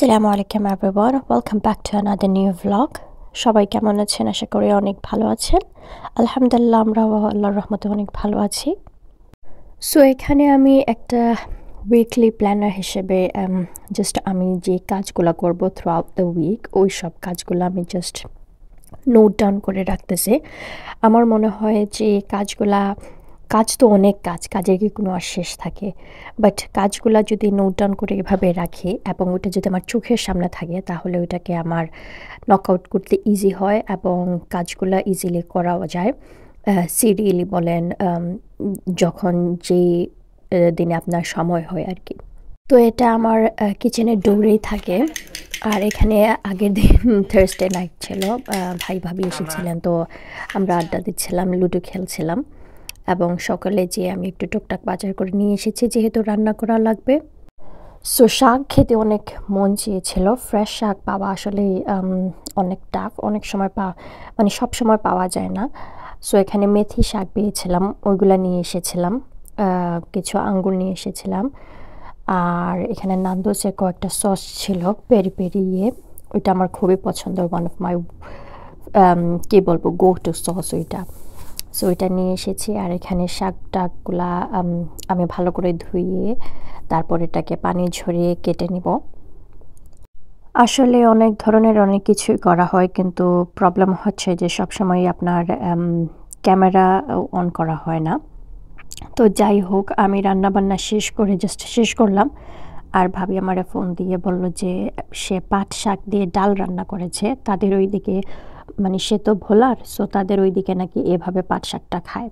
আসসালামু আলাইকুম everyone, welcome back to another new vlog. সবাই কেমন আছেন? আশা করি অনেক ভালো আছেন। আলহামদুলিল্লাহ, আমরাও আল্লাহর রহমতে অনেক ভালো আছি। সো এখানে আমি একটা উইকলি প্ল্যানার হিসেবে জাস্ট আমি যে কাজগুলো করব থ্রু আউট দ্য উইক, ওই সব কাজগুলো আমি জাস্ট নোট ডাউন করে রাখতেছি। আমার মনে হয় যে কাজ তো অনেক কাজের কি কোনো আর শেষ থাকে? বাট কাজগুলা যদি নোট ডাউন করে এভাবে রাখি এবং ওটা যদি আমার চোখের সামনে থাকে, তাহলে ওইটাকে আমার নক আউট করতে ইজি হয় এবং কাজগুলা ইজিলি করাও যায়। সিরিয়ালি বলেন, যখন যেই দিনে আপনার সময় হয় আর কি। তো এটা আমার কিচেনের ডোরেই থাকে। আর এখানে আগের দিন থার্সডে নাইট ছিল, ভাই ভাবি এসেছিলেন, তো আমরা আড্ডা দিচ্ছিলাম, লুডো খেলছিলাম এবং সকালে যে আমি একটু টুকটাক বাজার করে নিয়ে এসেছি যেহেতু রান্না করা লাগবে। সো শাক খেতে অনেক মন চেয়েছিল। ফ্রেশ শাক পাওয়া আসলে অনেক টাফ, অনেক সময় মানে সব সময় পাওয়া যায় না। সো এখানে মেথি শাক পেয়েছিলাম, ওইগুলো নিয়ে এসেছিলাম। কিছু আঙ্গুর নিয়ে এসেছিলাম। আর এখানে নান্দোসের কয়েকটা সস ছিল, পেরি পেরি ওইটা আমার খুবই পছন্দের, ওয়ান অফ মাই কী বলবো গো টু সস ওইটা। সো ওইটা নিয়ে এসেছি। আর এখানে শাক টাকগুলা আমি ভালো করে ধুইয়ে তারপর এটাকে পানি ঝরিয়ে কেটে নিব। আসলে অনেক ধরনের অনেক কিছুই করা হয়, কিন্তু প্রবলেম হচ্ছে যে সবসময় আপনার ক্যামেরা অন করা হয় না। তো যাই হোক, আমি রান্নাবান্না শেষ করলাম। আর ভাবি আমারে ফোন দিয়ে বলল যে সে পাট শাক দিয়ে ডাল রান্না করেছে তাদের ওইদিকে, মানে সে তো ভোলার, সো তাদের ওইদিকে নাকি এভাবে পাট শাকটা খায়।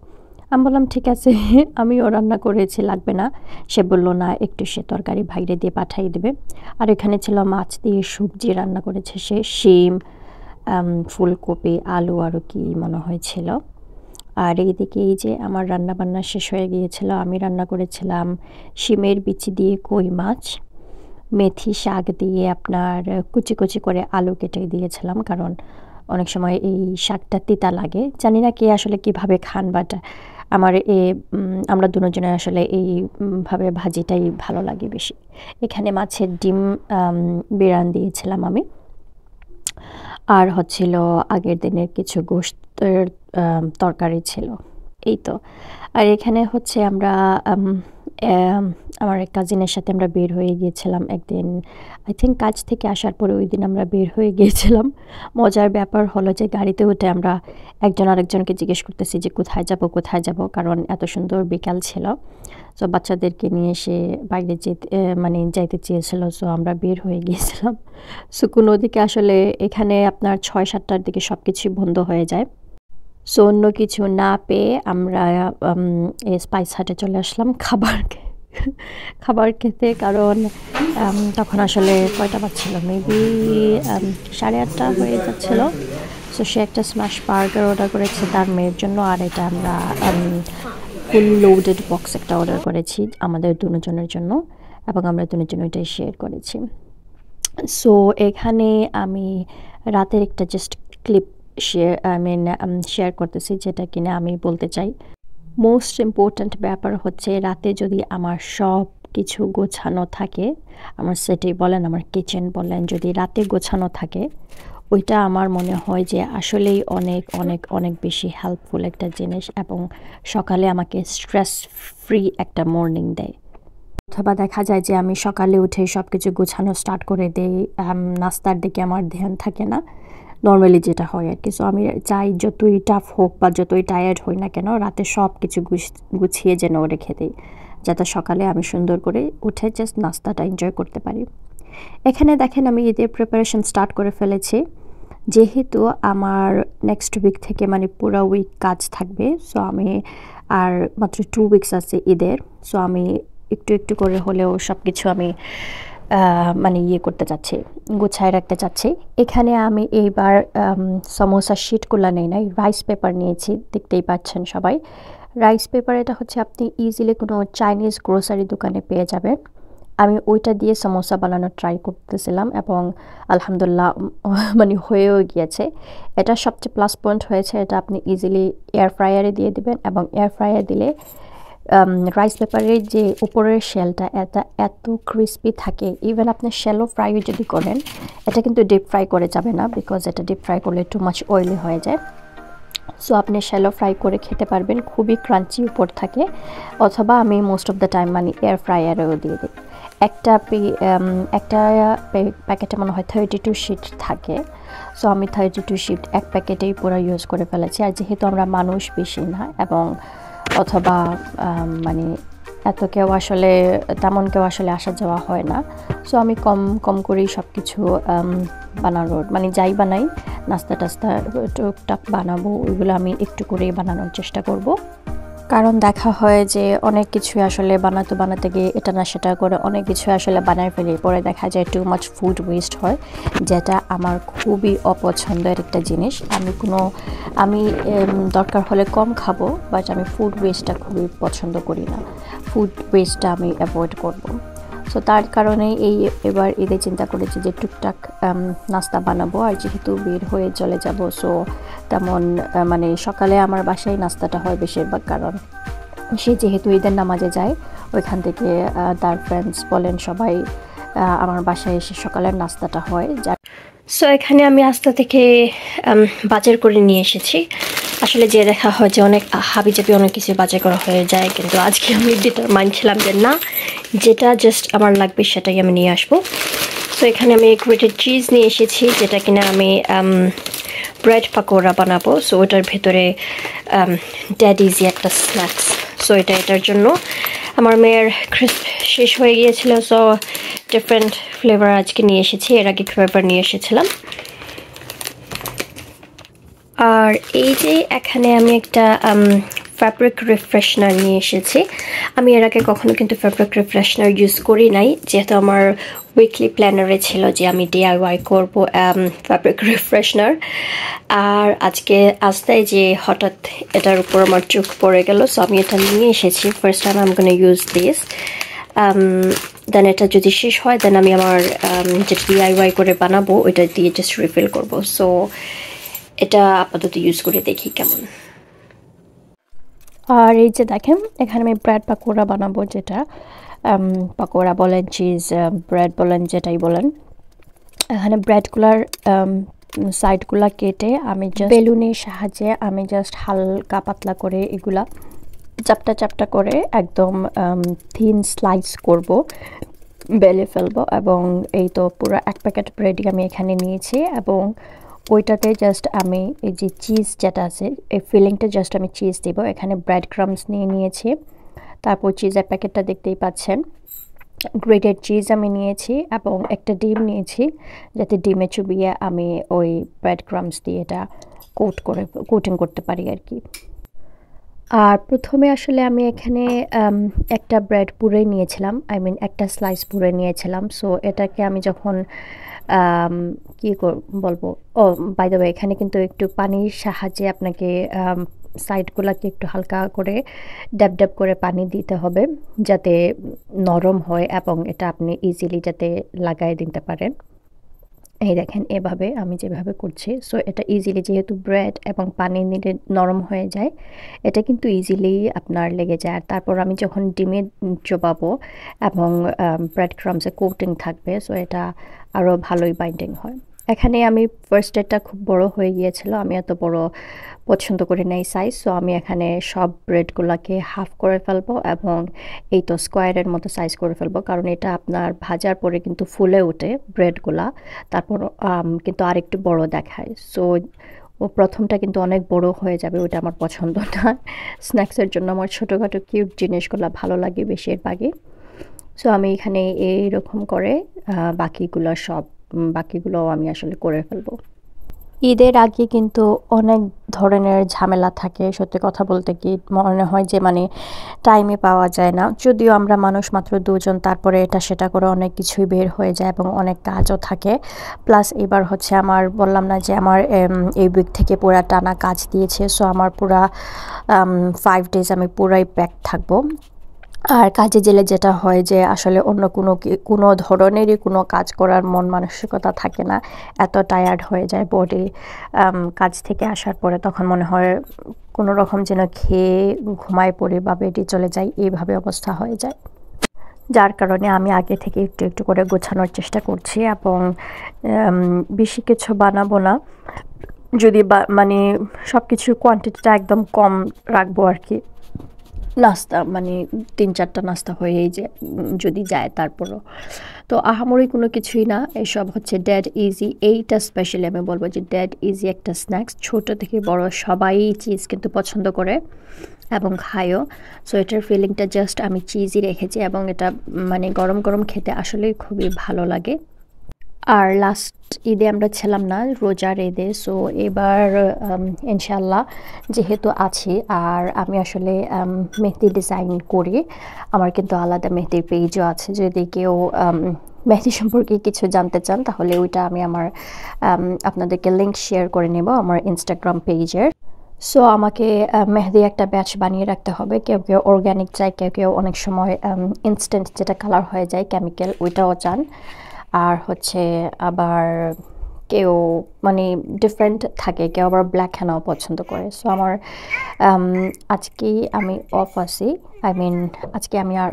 আমি বললাম ঠিক আছে, আমিও রান্না করেছি, লাগবে না। সে বলল না, একটু সে তরকারি বাইরে দিয়ে পাঠিয়ে দেবে। আর এখানে ছিল মাছ দিয়ে সবজি রান্না করেছে সে, শিম, ফুলকপি, আলু আরও কি মনে হয়েছিল। আর এইদিকে এই যে আমার রান্নাবান্না শেষ হয়ে গিয়েছিল। আমি রান্না করেছিলাম শিমের বিচি দিয়ে কই মাছ, মেথি শাক দিয়ে আপনার কুচি কুচি করে আলু কেটে দিয়েছিলাম, কারণ অনেক সময় এই শাকটা তিতা লাগে। জানি না কে আসলে কিভাবে খান, বাট আমরা দুজনে আসলে এইভাবে ভাজিটাই ভালো লাগে বেশি। এখানে মাছের ডিম বিরান দিয়েছিলাম আমি। আর হচ্ছিল আগের দিনের কিছু গোশতের তরকারি ছিল, এই তো। আর এখানে হচ্ছে আমরা আমার এক কাজিনের সাথে আমরা বের হয়ে গিয়েছিলাম একদিন, আই থিঙ্ক কাজ থেকে আসার পরে ওই দিন আমরা বের হয়ে গিয়েছিলাম। মজার ব্যাপার হলো যে গাড়িতে উঠে আমরা একজন আরেকজনকে জিজ্ঞেস করতেছি যে কোথায় যাব, কারণ এত সুন্দর বিকাল ছিল। সো বাচ্চাদেরকে নিয়ে এসে বাইরে যাইতে চেয়েছিল, সো আমরা বের হয়ে গিয়েছিলাম। সো কোনো দিকে আসলে এখানে আপনার 6-7টার দিকে সব কিছুই বন্ধ হয়ে যায়। সো অন্য কিছু না পেয়ে আমরা স্পাইস হাটে চলে আসলাম খাবার খেতে, কারণ তখন আসলে কয়টা বাজছিল, মেবি 8:30 হয়ে যাচ্ছিল। সো সে একটা স্ম্যাশ বার্গার অর্ডার করেছে তার মেয়ের জন্য, আর এটা আমরা ফুল লোডেড বক্স একটা অর্ডার করেছি আমাদের দুজনের জন্য, এবং আমরা দুজন ওইটাই শেয়ার করেছি। সো এখানে আমি রাতের একটা জাস্ট ক্লিপ শেয়ার করতেছি, যেটা কিনা আমি বলতে চাই মোস্ট ইম্পর্ট্যান্ট ব্যাপার হচ্ছে রাতে যদি আমার সব কিছু গোছানো থাকে, আমার সেটি বলেন, আমার কিচেন বলেন, যদি রাতে গোছানো থাকে, ওইটা আমার মনে হয় যে আসলেই অনেক অনেক অনেক বেশি হেল্পফুল একটা জিনিস, এবং সকালে আমাকে স্ট্রেস ফ্রি একটা মর্নিং দেয়। অথবা দেখা যায় যে আমি সকালে উঠে সব কিছু গোছানো স্টার্ট করে দেই, নাস্তার দিকে আমার ধ্যান থাকে না, নর্মালি যেটা হয় আর কি। সো আমি চাই যতই টাফ হোক বা যতই টায়ার্ড হই না কেন, রাতে সব কিছু গুছিয়ে যেন রেখে দিই, যাতে সকালে আমি সুন্দর করে উঠে জাস্ট নাস্তাটা এনজয় করতে পারি। এখানে দেখেন আমি ঈদের প্রিপারেশন স্টার্ট করে ফেলেছি, যেহেতু আমার নেক্সট উইক থেকে মানে পুরো উইক কাজ থাকবে। সো আমি আর মাত্র 2 উইকস আছে ঈদের। সো আমি একটু একটু করে হলেও সব কিছু আমি করতে চাচ্ছি, গুছায় রাখতে চাচ্ছি। এখানে আমি এইবার সমোসা শিটগুলো নেই নাই, রাইস পেপার নিয়েছি, দেখতেই পাচ্ছেন সবাই। রাইস পেপার এটা হচ্ছে আপনি ইজিলি কোনো চাইনিজ গ্রোসারি দোকানে পেয়ে যাবেন। আমি ওইটা দিয়ে সমোসা বানানোর ট্রাই করতেছিলাম এবং আলহামদুলিল্লাহ হয়েও গিয়েছে। এটা সবচেয়ে প্লাস পয়েন্ট হয়েছে, এটা আপনি ইজিলি এয়ার ফ্রায়ারে দিয়ে দিবেন, এবং এয়ার ফ্রায়ার দিলে রাইস পেপারের যে উপরের শেলটা এটা এত ক্রিস্পি থাকে, ইভেন আপনি শ্যালো ফ্রাইও যদি করেন, এটা কিন্তু ডিপ ফ্রাই করে যাবে না, বিকজ এটা ডিপ ফ্রাই করলে টু মাচ অয়েলি হয়ে যায়। সো আপনি শ্যালো ফ্রাই করে খেতে পারবেন, খুবই ক্রাঞ্চি উপর থাকে। অথবা আমি মোস্ট অফ দ্য টাইম মানে এয়ার ফ্রায়ারেও দিয়ে দিই। একটা প্যাকেটে মনে হয় 32 শিট থাকে। সো আমি 32 শিট এক প্যাকেটেই পুরো ইউজ করে ফেলেছি। আর যেহেতু আমরা মানুষ বেশি না, এবং অথবা মানে এত কেউ আসলে তেমন কেউ আসলে আসা যাওয়া হয় না, সো আমি কম কম করেই সব কিছু বানানোর, মানে যাই বানাই নাস্তা টাস্তা টুকটাক বানাবো, ওইগুলো আমি একটু করেই বানানোর চেষ্টা করব। কারণ দেখা হয় যে অনেক কিছু আসলে বানাতে গিয়ে এটা না সেটা করে অনেক কিছু আসলে বানায় ফেলি, পরে দেখা যায় টু মাচ ফুড ওয়েস্ট হয়, যেটা আমার খুবই অপছন্দের একটা জিনিস। আমি দরকার হলে কম খাবো, বাট আমি ফুড ওয়েস্টটা খুবই পছন্দ করি না। ফুড ওয়েস্টটা আমি অ্যাভয়েড করব। সো তার কারণেই এবার ঈদে চিন্তা করেছি যে টুকটাক নাস্তা বানাবো। আর যেহেতু বের হয়ে চলে যাব, সো তেমন মানে সকালে আমার বাসায় নাস্তাটা হয় বেশিরভাগ, কারণ সে যেহেতু ঈদের নামাজে যায়, ওইখান থেকে তার ফ্রেন্ডস বলেন সবাই আমার বাসায় এসে সকালের নাস্তাটা হয়। সো এখানে আমি রাস্তা থেকে বাজার করে নিয়ে এসেছি। আসলে যে দেখা হয় যে অনেক হাবিজাবি অনেক কিছু বাজার করা হয়ে যায়, কিন্তু আজকে আমি ডিটারমাইন্ড ছিলাম যে না, যেটা জাস্ট আমার লাগবে সেটাই আমি নিয়ে আসবো। সো এখানে আমি গ্রেটেড চিজ নিয়ে এসেছি, যেটা কিনা আমি ব্রেড পাকোড়া বানাবো। সো ওটার ভেতরে ড্যাডিজি একটা স্ন্যাক্স। সো এটার জন্য আমার মেয়ের ক্রিস্প শেষ হয়ে গিয়েছিল, সো ডিফারেন্ট ফ্লেভার আজকে নিয়ে এসেছি। এর আগে ফ্লেভার নিয়ে এসেছিলাম। আর এই যে এখানে আমি একটা ফ্যাব্রিক রিফ্রেশনার নিয়ে এসেছি। আমি এর আগে কখনো কিন্তু ফ্যাব্রিক রিফ্রেশনার ইউজ করি নাই, যেহেতু আমার উইকলি প্ল্যানারে ছিল যে আমি DIY করব ফ্যাব্রিক রিফ্রেশনার। আর আজকে আসতেই যে হঠাৎ এটার উপর আমার চোখ পড়ে গেল, সো আমি এটা নিয়ে এসেছি। First time I am gonna use this. Then এটা যদি শেষ হয়, দেন আমি আমার যেটা DIY করে বানাবো ওইটা দিয়ে জাস্ট রিফিল করব। সো এটা আপাতত ইউজ করে দেখি কেমন। আর এই যে দেখেন, এখানে আমি ব্রেড পাকোড়া বানাবো, যেটা পাকোড়া বলেন, চিজ ব্রেড বলেন, যেটাই বলেন। এখানে ব্রেডগুলার সাইডগুলা কেটে আমি জাস্ট বেলুনের সাহায্যে আমি জাস্ট হালকা পাতলা করে এগুলা চাপটা চাপটা করে একদম থিন স্লাইস করব, বেলে ফেলবো। এবং এই তো পুরো এক প্যাকেট ব্রেডই আমি এখানে নিয়েছি, এবং ওইটাতে জাস্ট আমি এই যে চিজ যেটা আছে, এই ফিলিংটা জাস্ট আমি চিজ দিব। এখানে ব্রেড ক্রামস নিয়ে নিয়েছি, তারপর চিজের প্যাকেটটা দেখতেই পাচ্ছেন। গ্রেটেড চিজ আমি নিয়েছি, এবং একটা ডিম নিয়েছি, যাতে ডিমে চুবিয়ে আমি ওই ব্রেড ক্রামস দিয়ে এটা কোটিং করতে পারি আর কি। আর প্রথমে আসলে আমি এখানে একটা ব্রেড পুরে নিয়েছিলাম, একটা স্লাইস পুরে নিয়েছিলাম। সো এটাকে আমি যখন কী বলবো, বাই দ্য ওয়ে, এখানে কিন্তু একটু পানির সাহায্যে আপনাকে সাইডগুলোকে একটু হালকা করে ড্যাব ড্যাব করে পানি দিতে হবে, যাতে নরম হয় এবং এটা আপনি ইজিলি যাতে লাগাই দিতে পারেন। এই দেখেন এভাবে আমি যেভাবে করছি। সো এটা ইজিলি, যেহেতু ব্রেড এবং পানি নিলে নরম হয়ে যায়, এটা কিন্তু ইজিলি আপনার লেগে যায়। আর তারপর আমি যখন ডিমে চোবাবো এবং ব্রেড ক্রামসে কোটিং থাকবে, সো এটা আরও ভালোই বাইন্ডিং হয়। এখানে আমি ফার্স্ট ডেটটা খুব বড় হয়ে গিয়েছিল, আমি এত বড় পছন্দ করি না এই সাইজ। সো আমি এখানে সব ব্রেডগুলোকে হাফ করে ফেলবো, এবং এই তো স্কোয়ারের মতো সাইজ করে ফেলবো, কারণ এটা আপনার ভাজার পরে কিন্তু ফুলে ওঠে ব্রেডগুলা, তারপর কিন্তু আরেকটু বড় দেখায়। সো ও প্রথমটা কিন্তু অনেক বড় হয়ে যাবে, ওটা আমার পছন্দ না। স্ন্যাক্সের জন্য আমার ছোটোখাটো কিউট জিনিসগুলো ভালো লাগে বেশিরভাগই। সো আমি এখানে এইরকম করে বাকিগুলো আমি আসলে করে ফেলবো। ঈদের আগে কিন্তু অনেক ধরনের ঝামেলা থাকে, সত্যি কথা বলতে কি মনে হয় যে মানে টাইমে পাওয়া যায় না। যদিও আমরা মানুষ মাত্র দুজন, তারপরে এটা সেটা করে অনেক কিছুই বের হয়ে যায় এবং অনেক কাজও থাকে। প্লাস এবার হচ্ছে আমার বললাম না যে আমার এই উইক থেকে পুরা টানা কাজ দিয়েছে। সো আমার পুরা 5 days আমি পুরাই প্যাক থাকবো। আর কাজে গেলে যেটা হয় যে আসলে অন্য কোনো ধরনেরই কোনো কাজ করার মন মানসিকতা থাকে না, এত টায়ার্ড হয়ে যায় বডি কাজ থেকে আসার পরে। তখন মনে হয় কোনো রকম যেন খেয়ে ঘুমায় পড়ে বা বেডে চলে যাই, এইভাবে অবস্থা হয়ে যায়। যার কারণে আমি আগে থেকে একটু একটু করে গোছানোর চেষ্টা করছি এবং বেশি কিছু বানাবো না, যদি মানে সব কিছুর কোয়ান্টিটিটা একদম কম রাখবো আর কি। নাস্তা মানে ৩-৪টা নাস্তা হয়েই যে যদি যায় তারপরও তো আহামরি কোনো কিছুই না। এসব হচ্ছে ডেড ইজি, এইটা স্পেশালি আমি বলবো যে ডেড ইজি একটা স্ন্যাক্স। ছোট থেকে বড় সবাই চিজ কিন্তু পছন্দ করে এবং খায়ও। সো এটার ফিলিংটা জাস্ট আমি চিজই রেখেছি এবং এটা মানে গরম গরম খেতে আসলেই খুবই ভালো লাগে। আর লাস্ট ঈদে আমরা ছিলাম না, রোজার ঈদে। সো এবার ইনশাল্লাহ যেহেতু আছি, আর আমি আসলে মেহেদি ডিজাইন করি, আমার কিন্তু আলাদা মেহেদির পেজও আছে। যদি কেউ মেহেদি সম্পর্কে কিছু জানতে চান তাহলে ওইটা আমি আমার আপনাদেরকে লিঙ্ক শেয়ার করে নেব আমার ইনস্টাগ্রাম পেজের। সো আমাকে মেহেদি একটা ব্যাচ বানিয়ে রাখতে হবে। কেউ কেউ অর্গ্যানিক চায়, কেউ কেউ অনেক সময় ইনস্ট্যান্ট যেটা কালার হয়ে যায় কেমিক্যাল, ওইটাও চান। আর হচ্ছে আবার কেউ মানে ডিফারেন্ট থাকে, কেউ আবার ব্ল্যাক হেনাও পছন্দ করে। সো আমার আজকেই আমি অফ আছি, আই মিন আজকে আমি আর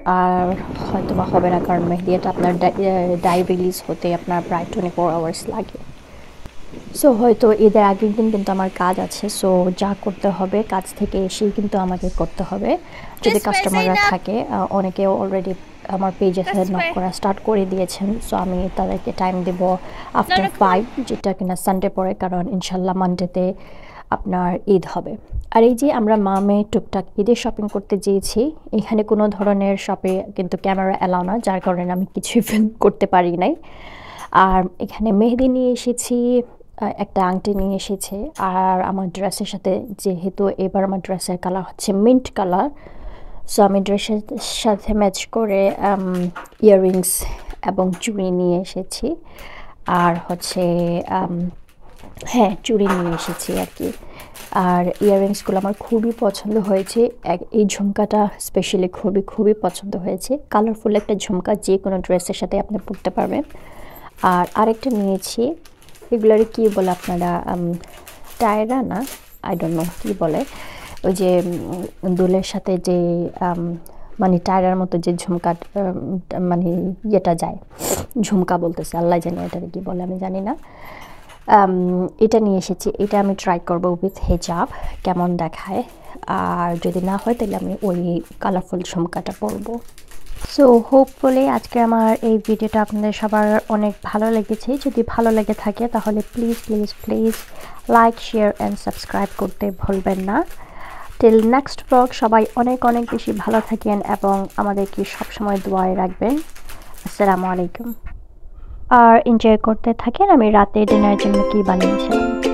হয়তো বা হবে না, কারণ মেহেদিটা আপনার ডাই রিলিজ হতে আপনার প্রায় 24 আওয়ার্স লাগে। সো হয়তো ঈদের আগের দিন কিন্তু আমার কাজ আছে। সো যা করতে হবে কাজ থেকে এসেই কিন্তু আমাকে করতে হবে, যদি কাস্টমাররা থাকে। অনেকেও অলরেডি আমার পেজে নক করা স্টার্ট করে দিয়েছেন। সো আমি তাদেরকে টাইম দেব আফটার 5, যেটা কিনা সানডে পড়ে, কারণ ইনশাল্লাহ মানডেতে আপনার ঈদ হবে। আর এই যে আমরা মামে টুকটাক ঈদের শপিং করতে গিয়েছি, এখানে কোনো ধরনের শপে কিন্তু ক্যামেরা অ্যালাউ না, যার কারণে আমি কিছুই ফিল্ম করতে পারি নাই। আর এখানে মেহেদি নিয়ে এসেছি, একটা আংটি নিয়ে এসেছে। আর আমার ড্রেসের সাথে, যেহেতু এবার আমার ড্রেসের কালার হচ্ছে মিন্ট কালার, সো আমি ড্রেসের সাথে ম্যাচ করে ইয়াররিংস এবং চুড়ি নিয়ে এসেছি। আর হচ্ছে হ্যাঁ, চুড়ি নিয়ে এসেছি আর কি। আর ইয়াররিংসগুলো আমার খুবই পছন্দ হয়েছে। এই ঝুমকাটা স্পেশালি খুবই খুবই পছন্দ হয়েছে। কালারফুল একটা ঝুমকা, যে কোনো ড্রেসের সাথে আপনি পরতে পারবেন। আর আরেকটা নিয়েছি, এগুলার কি বলে আপনারা, টায়রা না, আই ডোন্ট নো কী বলে, ওই যে দুলের সাথে যে মানে টায়রার মতো যে ঝুমকা, মানে ইয়েটা যায়, ঝুমকা বলতেছে, আল্লাহ জানি এটাকে কী বলে, আমি জানি না। এটা নিয়ে এসেছি, এটা আমি ট্রাই করবো উইথ হিজাব, কেমন দেখায়। আর যদি না হয় তাহলে আমি ওই কালারফুল ঝুমকাটা পরবো। সো হোপফুলি আজকে আমার এই ভিডিওটা আপনাদের সবার অনেক ভালো লেগেছে। যদি ভালো লেগে থাকে তাহলে please please please like, share and subscribe করতে ভুলবেন না। টিল নেক্সট ব্লগ, সবাই অনেক অনেক বেশি ভালো থাকেন এবং আমাদেরকে সবসময় দোয়ায় রাখবেন। আসসালামু আলাইকুম। আর এনজয় করতে থাকেন আমি রাতে ডিনারের জন্য কী বানিয়েছিলাম।